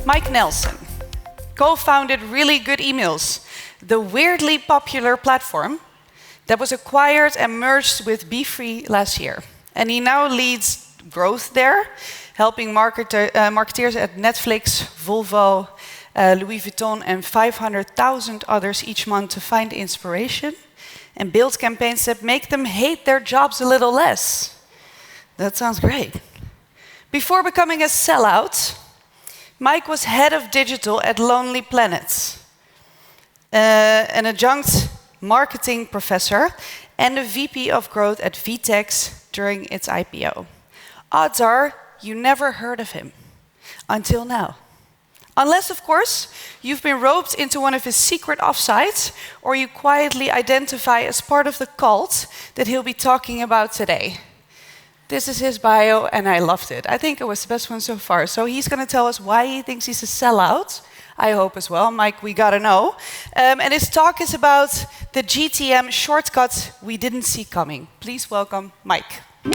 Mike Nelson co-founded Really Good Emails, the weirdly popular platform that was acquired and merged with Beefree last year. And he now leads growth there, helping marketeers at Netflix, Volvo, Louis Vuitton, and 500,000 others each month to find inspiration and build campaigns that make them hate their jobs a little less. That sounds great. Before becoming a sellout, Mike was head of digital at Lonely Planet, an adjunct marketing professor, and a VP of growth at VTEX during its IPO. Odds are you never heard of him until now. Unless, of course, you've been roped into one of his secret offsites, or you quietly identify as part of the cult that he'll be talking about today. This is his bio, and I loved it. I think it was the best one so far. So he's going to tell us why he thinks he's a sellout. I hope as well. Mike, we got to know. And his talk is about the GTM shortcuts we didn't see coming. Please welcome Mike. Thank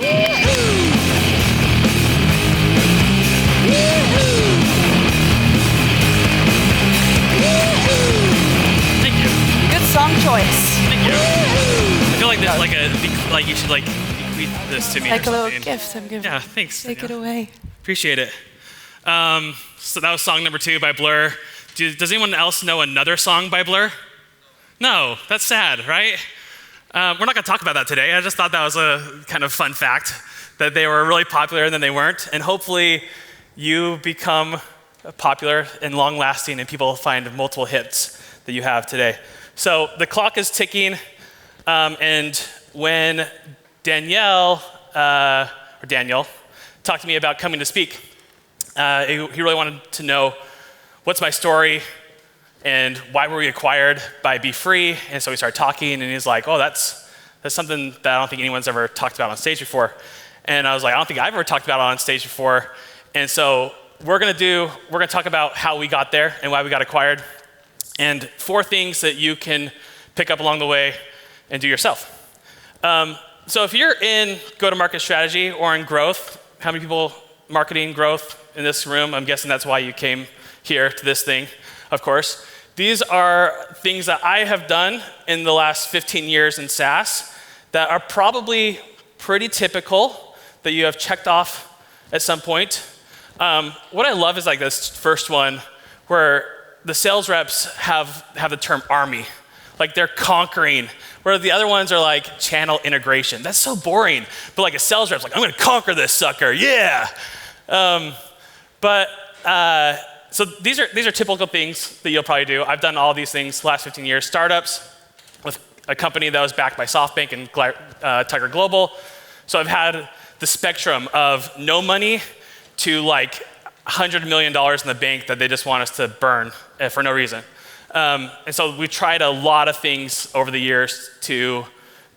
you. Good song choice. Thank you. I feel like there's like you should bequeath this to me. Like or a little something. gift I'm giving. Yeah, thanks. Take it away. Appreciate it. So that was song number 2 by Blur. Does anyone else know another song by Blur? No, that's sad, right? We're not going to talk about that today. I just thought that was a kind of fun fact, that they were really popular and then they weren't. And hopefully you become popular and long-lasting and people find multiple hits that you have today. So the clock is ticking, and when Daniel talked to me about coming to speak, he really wanted to know what's my story and why were we acquired by Beefree. And so we started talking, and he's like, oh, that's something that I don't think anyone's ever talked about on stage before. And I was like, I don't think I've ever talked about it on stage before. And so we're gonna talk about how we got there and why we got acquired, and 4 things that you can pick up along the way and do yourself. So if you're in go-to-market strategy or in growth, how many people marketing growth in this room? I'm guessing that's why you came here to this thing, of course. These are things that I have done in the last 15 years in SaaS that are probably pretty typical that you have checked off at some point. What I love is like this first one where the sales reps have the term army. Like they're conquering, where the other ones are like channel integration. That's so boring. But like a sales rep's like, I'm gonna conquer this sucker, yeah. So these are typical things that you'll probably do. I've done all these things the last 15 years. Startups with a company that was backed by SoftBank and Tiger Global. So I've had the spectrum of no money to like $100 million in the bank that they just want us to burn for no reason. And so we tried a lot of things over the years to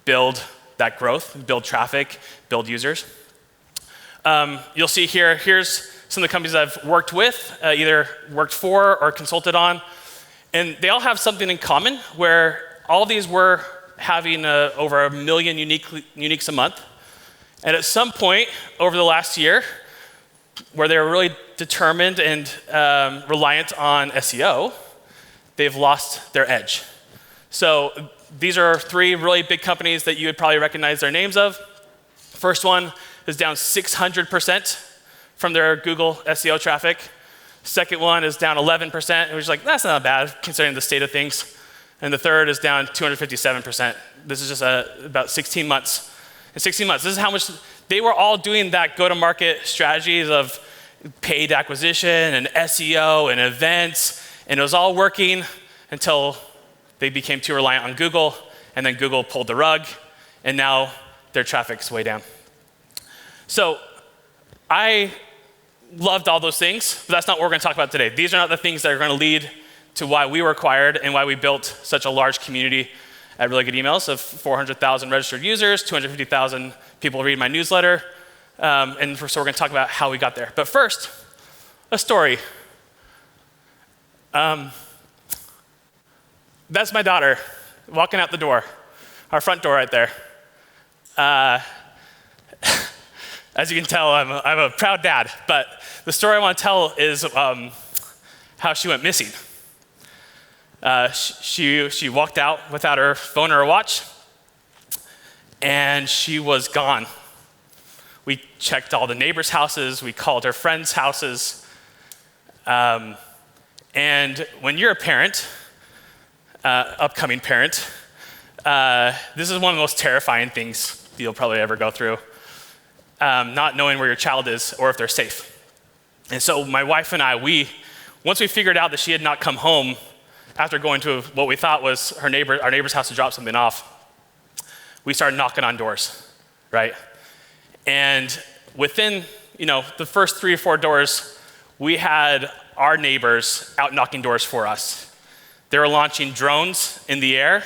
build that growth, build traffic, build users. You'll see here's some of the companies I've worked with, either worked for or consulted on. And they all have something in common where all these were having over 1 million uniques a month. And at some point over the last year, where they were really determined and reliant on SEO, they've lost their edge. So these are 3 really big companies that you would probably recognize their names of. First one is down 600% from their Google SEO traffic. Second one is down 11%, which is like, that's not bad considering the state of things. And the third is down 257%. This is just about 16 months. In 16 months, this is how much they were all doing that go-to-market strategies of paid acquisition and SEO and events, and it was all working until they became too reliant on Google, and then Google pulled the rug, and now their traffic's way down. So I loved all those things, but that's not what we're gonna talk about today. These are not the things that are gonna lead to why we were acquired and why we built such a large community at Really Good Emails of 400,000 registered users, 250,000 people read my newsletter, and so we're gonna talk about how we got there. But first, a story. That's my daughter walking out the door, our front door right there. As you can tell, I'm a proud dad, but the story I want to tell is how she went missing. She walked out without her phone or her watch, and she was gone. We checked all the neighbors' houses, we called her friends' houses, and when you're a parent, upcoming parent, this is one of the most terrifying things you'll probably ever go through, not knowing where your child is or if they're safe. And so my wife and I, once we figured out that she had not come home after going to what we thought was our neighbor's house to drop something off, we started knocking on doors, right? And within, the first 3 or 4 doors, we had our neighbors out knocking doors for us. They were launching drones in the air.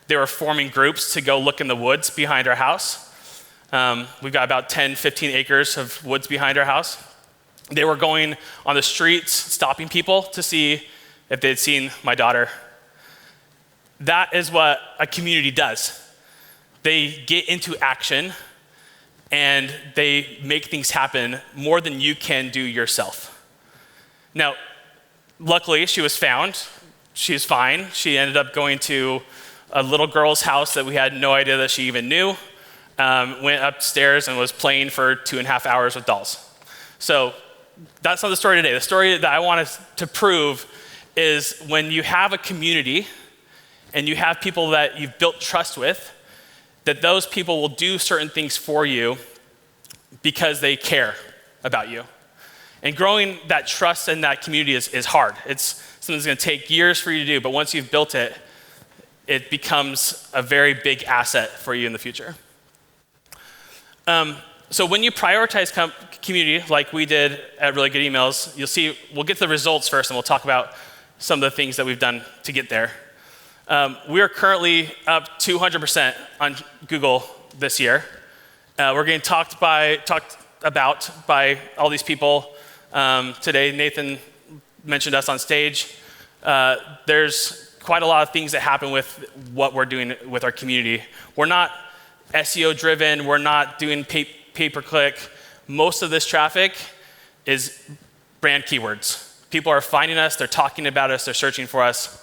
They were forming groups to go look in the woods behind our house. We've got about 10, 15 acres of woods behind our house. They were going on the streets, stopping people to see if they'd seen my daughter. That is what a community does. They get into action and they make things happen more than you can do yourself. Now, luckily, she was found. She was fine. She ended up going to a little girl's house that we had no idea that she even knew, went upstairs and was playing for 2.5 hours with dolls. So that's not the story today. The story that I want to prove is when you have a community and you have people that you've built trust with, that those people will do certain things for you because they care about you. And growing that trust in that community is hard. It's something that's going to take years for you to do, but once you've built it, it becomes a very big asset for you in the future. So when you prioritize community, like we did at Really Good Emails, you'll see, we'll get to the results first, and we'll talk about some of the things that we've done to get there. We are currently up 200% on Google this year. We're getting talked about by all these people. Today, Nathan mentioned us on stage. There's quite a lot of things that happen with what we're doing with our community. We're not SEO driven. We're not doing pay-per-click. Most of this traffic is brand keywords. People are finding us. They're talking about us. They're searching for us.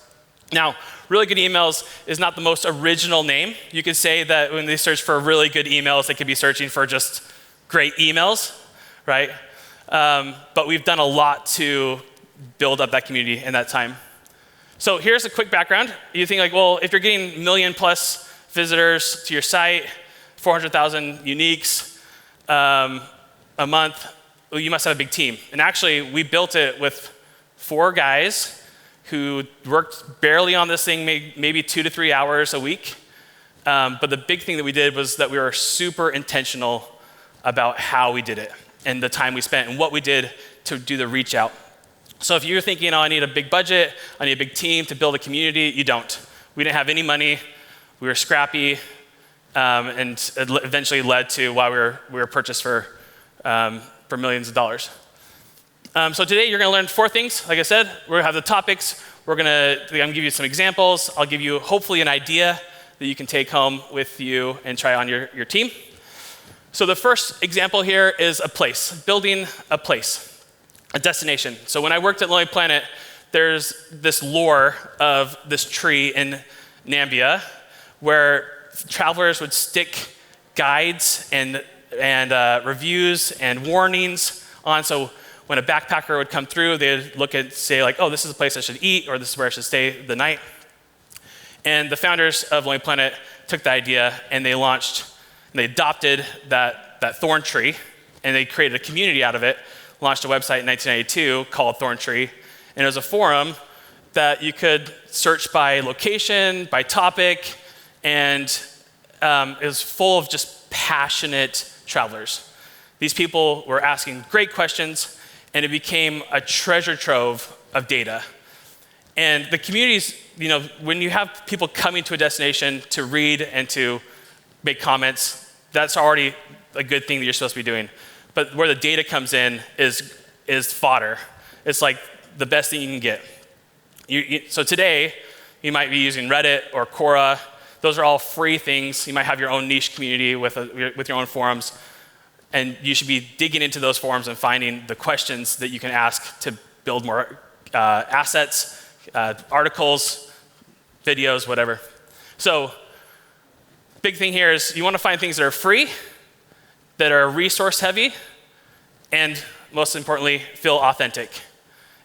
Now, Really Good Emails is not the most original name. You could say that when they search for really good emails, they could be searching for just great emails, right? But we've done a lot to build up that community in that time. So here's a quick background. You think like, well, if you're getting 1 million+ visitors to your site, 400,000 uniques a month, well, you must have a big team. And actually, we built it with 4 guys who worked barely on this thing, maybe 2 to 3 hours a week. But the big thing that we did was that we were super intentional about how we did it and the time we spent and what we did to do the reach out. So if you're thinking, I need a big budget, I need a big team to build a community, you don't. We didn't have any money. We were scrappy, and it eventually led to why we were purchased for millions of dollars. So today you're going to learn 4 things. Like I said, we're going to have the topics. I'm going to give you some examples. I'll give you hopefully an idea that you can take home with you and try on your team. So the first example here is a place, building a place, a destination. So when I worked at Lonely Planet, there's this lore of this tree in Namibia where travelers would stick guides and reviews and warnings on. So when a backpacker would come through, they'd look and say like, oh, this is a place I should eat, or this is where I should stay the night. And the founders of Lonely Planet took the idea and they adopted that thorn tree, and they created a community out of it, launched a website in 1992 called Thorn Tree, and it was a forum that you could search by location, by topic, and it was full of just passionate travelers. These people were asking great questions, and it became a treasure trove of data. And the communities, when you have people coming to a destination to read and to make comments, that's already a good thing that you're supposed to be doing. But where the data comes in is fodder. It's like the best thing you can get. So today, you might be using Reddit or Quora. Those are all free things. You might have your own niche community with your own forums. And you should be digging into those forums and finding the questions that you can ask to build more assets, articles, videos, whatever. So big thing here is you want to find things that are free, that are resource heavy, and most importantly, feel authentic.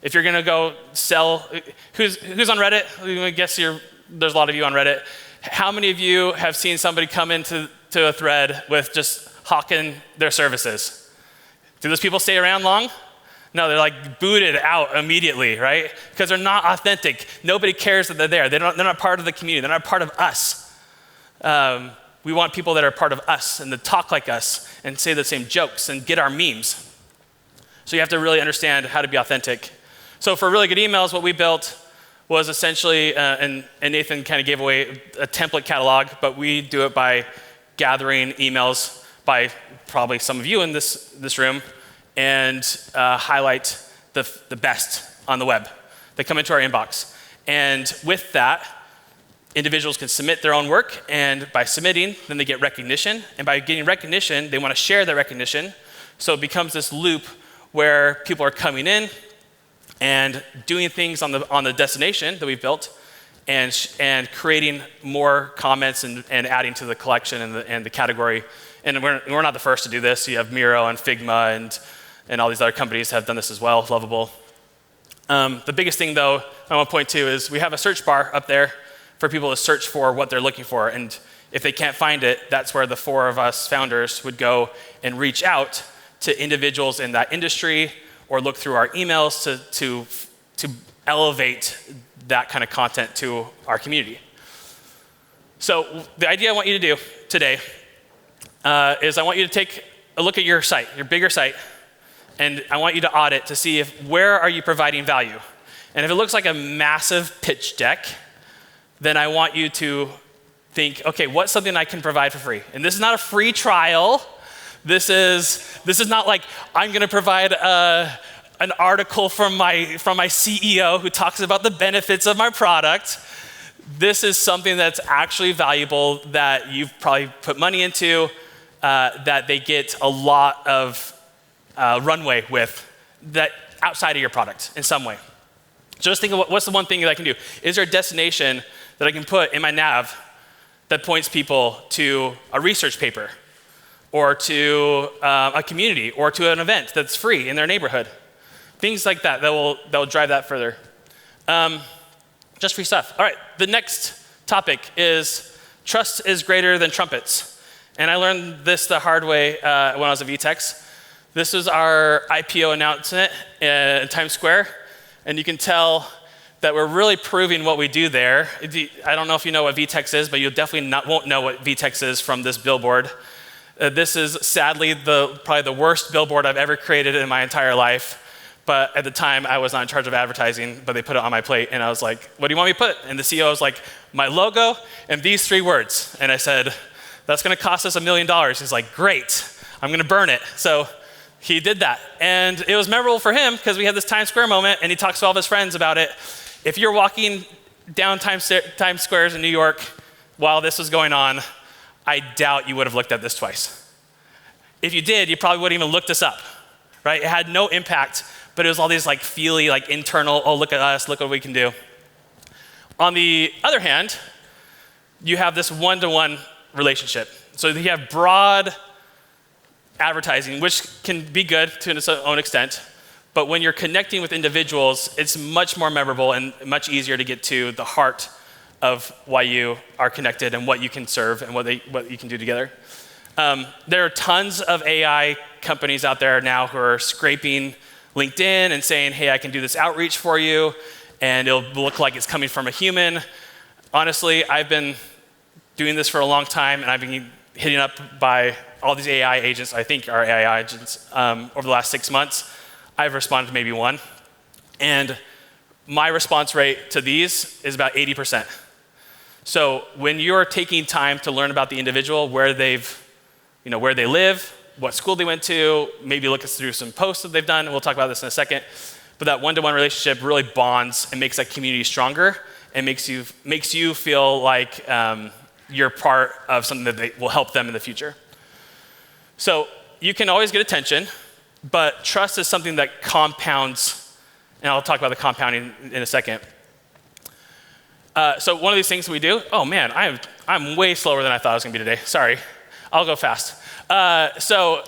If you're going to go sell, who's on Reddit? I guess there's a lot of you on Reddit. How many of you have seen somebody come into a thread with just hawking their services? Do those people stay around long? No, they're like booted out immediately, right? Because they're not authentic. Nobody cares that they're there. They're not part of the community. They're not part of us. We want people that are part of us and that talk like us and say the same jokes and get our memes. So you have to really understand how to be authentic. So for really good emails, what we built was essentially, and Nathan kind of gave away a template catalog, but we do it by gathering emails by probably some of you in this room and highlight the best on the web that come into our inbox. And with that, individuals can submit their own work, and by submitting, then they get recognition. And by getting recognition, they want to share that recognition. So it becomes this loop where people are coming in and doing things on the destination that we've built, and creating more comments and adding to the collection and the category. And we're not the first to do this. You have Miro and Figma and all these other companies have done this as well, Lovable. The biggest thing, though, I want to point to is we have a search bar up there for people to search for what they're looking for. And if they can't find it, that's where the 4 of us founders would go and reach out to individuals in that industry or look through our emails to elevate that kind of content to our community. So the idea I want you to do today is I want you to take a look at your site, your bigger site, and I want you to audit to see where are you providing value. And if it looks like a massive pitch deck, then I want you to think, okay, what's something I can provide for free? And this is not a free trial. This is not like I'm going to provide an article from my CEO who talks about the benefits of my product. This is something that's actually valuable that you've probably put money into, that they get a lot of runway with, that outside of your product in some way. So just think of what's the one thing that I can do? Is there a destination that I can put in my nav that points people to a research paper or to a community or to an event that's free in their neighborhood? Things like that will drive that further. Just free stuff. All right, the next topic is trust is greater than trumpets. And I learned this the hard way when I was at VTEX. This was our IPO announcement in Times Square. And you can tell that we're really proving what we do there. I don't know if you know what VTEX is, but you definitely won't know what VTEX is from this billboard. This is sadly probably the worst billboard I've ever created in my entire life. But at the time, I was not in charge of advertising, but they put it on my plate. And I was like, what do you want me to put? And the CEO was like, my logo and these 3 words. And I said, that's going to cost us $1 million. He's like, great, I'm going to burn it. So he did that. And it was memorable for him because we had this Times Square moment, and he talks to all of his friends about it. If you're walking down Times Squares in New York while this was going on, I doubt you would have looked at this twice. If you did, you probably wouldn't even look this up, right? It had no impact, but it was all these like feely, like internal, oh, look at us, look what we can do. On the other hand, you have this one-to-one relationship. So you have broad advertising, which can be good to its own extent, but when you're connecting with individuals, it's much more memorable and much easier to get to the heart of why you are connected and what you can serve and what you can do together. There are tons of AI companies out there now who are scraping LinkedIn and saying, hey, I can do this outreach for you, and it'll look like it's coming from a human. Honestly, I've been doing this for a long time, and I've been hitting up by all these AI agents, I think are AI agents, over the last 6 months. I've responded to maybe 1. And my response rate to these is about 80%. So when you're taking time to learn about the individual, where they live, what school they went to, maybe look through some posts that they've done, and we'll talk about this in a second. But that one-to-one relationship really bonds and makes that community stronger and makes you feel like you're part of something that will help them in the future. So you can always get attention, but trust is something that compounds and I'll talk about the compounding in a second. So one of these things we do, oh man, I'm way slower than I thought I was gonna be today. Sorry, I'll go fast. So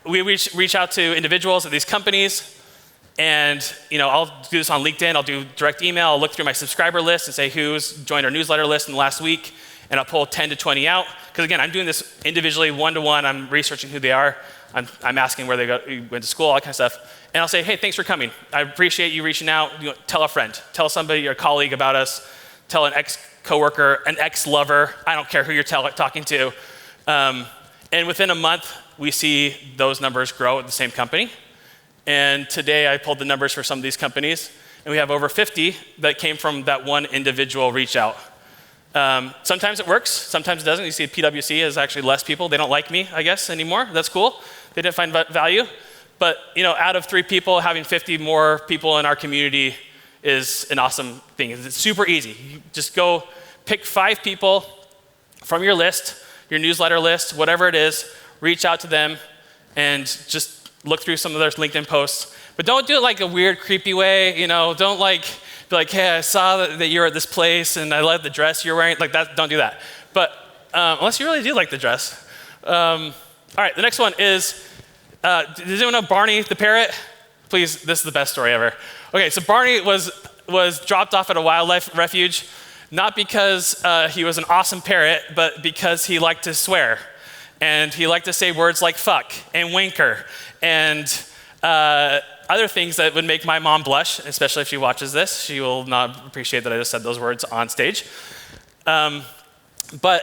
we reach out to individuals at these companies, and I'll do this on LinkedIn, I'll do direct email, I'll look through my subscriber list and say who's joined our newsletter list in the last week, and I'll pull 10 to 20 out. Because again, I'm doing this individually, one-to-one, I'm researching who they are, I'm asking where they went to school, all that kind of stuff. And I'll say, hey, thanks for coming. I appreciate you reaching out. Tell a friend, tell somebody, your colleague about us, tell an ex-coworker, an ex-lover, I don't care who you're talking to. And within a month, we see those numbers grow at the same company. And today I pulled the numbers for some of these companies, and we have over 50 that came from that one individual reach out. Sometimes it works, sometimes it doesn't. You see PwC has actually less people. They don't like me, I guess, anymore. That's cool. They didn't find value. But out of 3 people, having 50 more people in our community is an awesome thing. It's super easy. You just go pick 5 people from your list, your newsletter list, whatever it is, reach out to them, and just look through some of their LinkedIn posts. But don't do it like a weird, creepy way. Don't be like, hey, I saw that you're at this place, and I love the dress you're wearing. Like that, don't do that. But unless you really do like the dress. All right, the next one is, does anyone know Barney the parrot? Please, this is the best story ever. Okay, so Barney was dropped off at a wildlife refuge, not because he was an awesome parrot, but because he liked to swear. And he liked to say words like fuck and wanker and other things that would make my mom blush, especially if she watches this. She will not appreciate that I just said those words on stage. But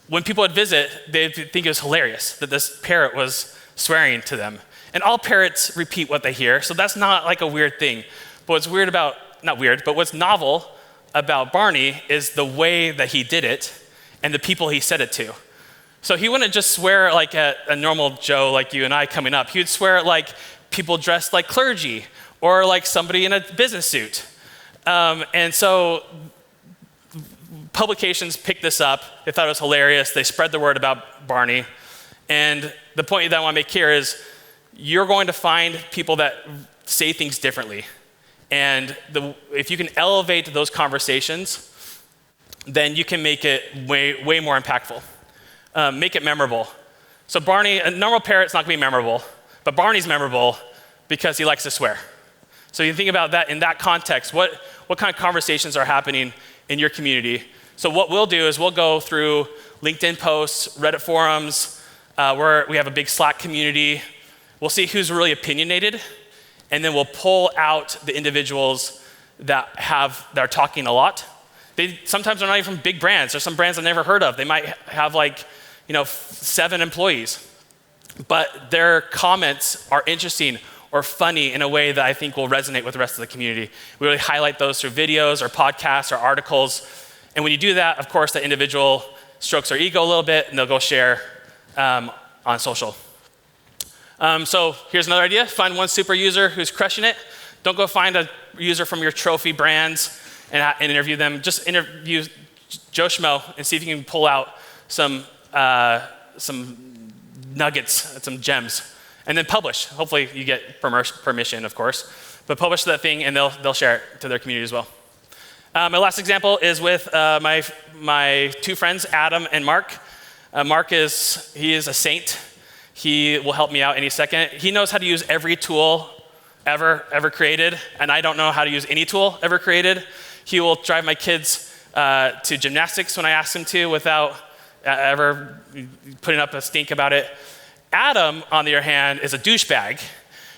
when people would visit, they'd think it was hilarious that this parrot was swearing to them. And all parrots repeat what they hear, so that's not like a weird thing. But what's novel about Barney is the way that he did it and the people he said it to. So he wouldn't just swear like at a normal Joe like you and I coming up. He would swear at like people dressed like clergy or like somebody in a business suit. And so publications picked this up. They thought it was hilarious. They spread the word about Barney. And the point that I want to make here is you're going to find people that say things differently. And if you can elevate those conversations, then you can make it way more impactful. Make it memorable. So Barney, a normal parrot's not gonna be memorable, but Barney's memorable because he likes to swear. So you think about that in that context, what kind of conversations are happening in your community? So what we'll do is we'll go through LinkedIn posts, Reddit forums, where we have a big Slack community. We'll see who's really opinionated, and then we'll pull out the individuals that are talking a lot. They sometimes are not even from big brands. There's some brands I've never heard of. They might have 7 employees, but their comments are interesting or funny in a way that I think will resonate with the rest of the community. We really highlight those through videos or podcasts or articles. And when you do that, of course, the individual strokes their ego a little bit and they'll go share on social. So here's another idea. Find one super user who's crushing it. Don't go find a user from your trophy brands and interview them. Just interview Joe Schmo and see if you can pull out some nuggets, some gems, and then publish. Hopefully you get permission, of course, but publish that thing and they'll share it to their community as well. My last example is with my 2 friends, Adam and Mark. Mark is a saint. He will help me out any second. He knows how to use every tool ever created, and I don't know how to use any tool ever created. He will drive my kids to gymnastics when I ask him to without ever putting up a stink about it. Adam, on the other hand, is a douchebag.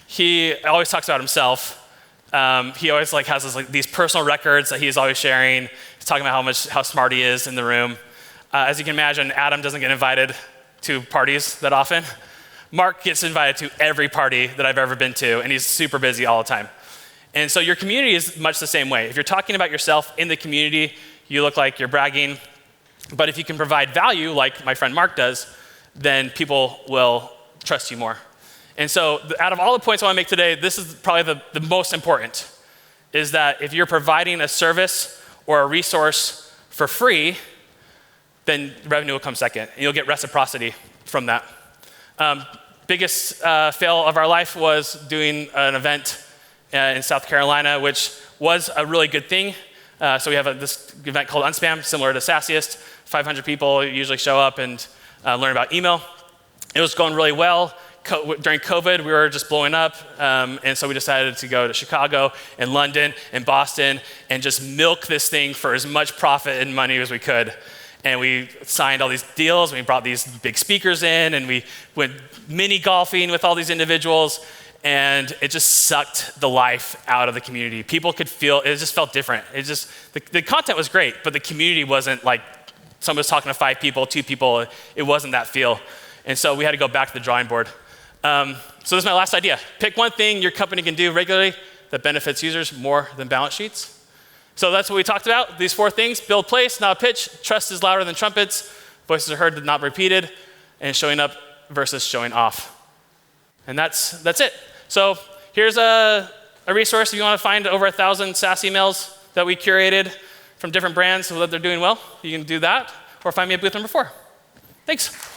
He always talks about himself. He always has these personal records that he's always sharing. He's talking about how smart he is in the room. As you can imagine, Adam doesn't get invited to parties that often. Mark gets invited to every party that I've ever been to, and he's super busy all the time. And so your community is much the same way. If you're talking about yourself in the community, you look like you're bragging. But if you can provide value, like my friend Mark does, then people will trust you more. And so out of all the points I want to make today, this is probably the most important, is that if you're providing a service or a resource for free, then revenue will come second, and you'll get reciprocity from that. Biggest fail of our life was doing an event in South Carolina, which was a really good thing. So we have this event called Unspam, similar to SaaSiest. 500 people usually show up and learn about email. It was going really well. During COVID, we were just blowing up, and so we decided to go to Chicago and London and Boston and just milk this thing for as much profit and money as we could. And we signed all these deals, and we brought these big speakers in, and we went mini golfing with all these individuals, and it just sucked the life out of the community. People could feel, it just felt different. It just, the content was great, but the community wasn't like, someone was talking to 5 people, 2 people, it wasn't that feel. And so we had to go back to the drawing board. So this is my last idea. Pick one thing your company can do regularly that benefits users more than balance sheets. So that's what we talked about, these 4 things: build place, not pitch, trust is louder than trumpets, voices are heard, not repeated, and showing up versus showing off. And that's it. So here's a resource if you want to find over 1,000 SaaS emails that we curated from different brands so that they're doing well. You can do that, or find me at booth number 4. Thanks.